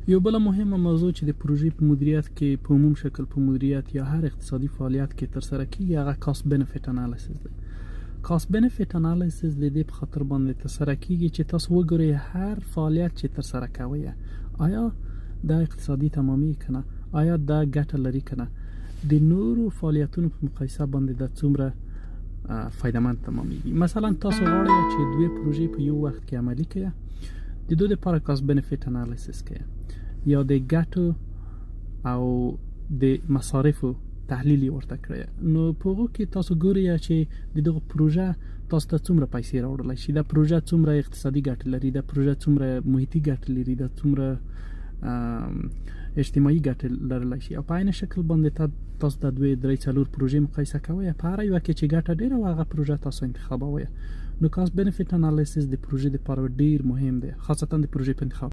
یو بل مهمه موضوع چې د پروژې په مدیریت کې په عموم شکل په مدیریت یا هر اقتصادي فعالیت کې تر سره کیږي هغه کاست بنفیټ انالیسیس دی. کاست بنفیټ انالیسیس د دې په خاطر باندې تر سره کیږي چې تاسو وګورئ هر فعالیت چې تر سره کوئ آیا دا اقتصادي تمامي کنه، آیا دا ګټه لري کنه، د نورو فعالیتونو په مقایسه باندې د څومره فایدمند تمامېږي. مثلا تاسو غواړئ چې دوه پروژې په یو وخت کې عملي کړئ، د دوی لپاره کاست بنفیټ انالیسیس کړئ یا د ګټو او د مصارفو تحلیل ورته کړئ، نو په هغو کې تاسو ګورئ چې د دغه پروژه تاسو ته څومره پیسې راوړلی شي، دا پروژه څومره اقتصادي ګټه لري، دا پروژه څومره محیطي ګټه لري، دا څومره اجتماعي ګټه لرلی شي. او په عین شکل باندې تاسو د 2 3 4 پروژې مقایسه کوئ، په هر یوه کې چې ګټه ډېره وي هغه پروژه تاسو انتخابوئ. نو کاست بنفیټ انالیسیس د پروژې لپاره ډېر مهم دی، خاصتا د پروژې په انتخاب.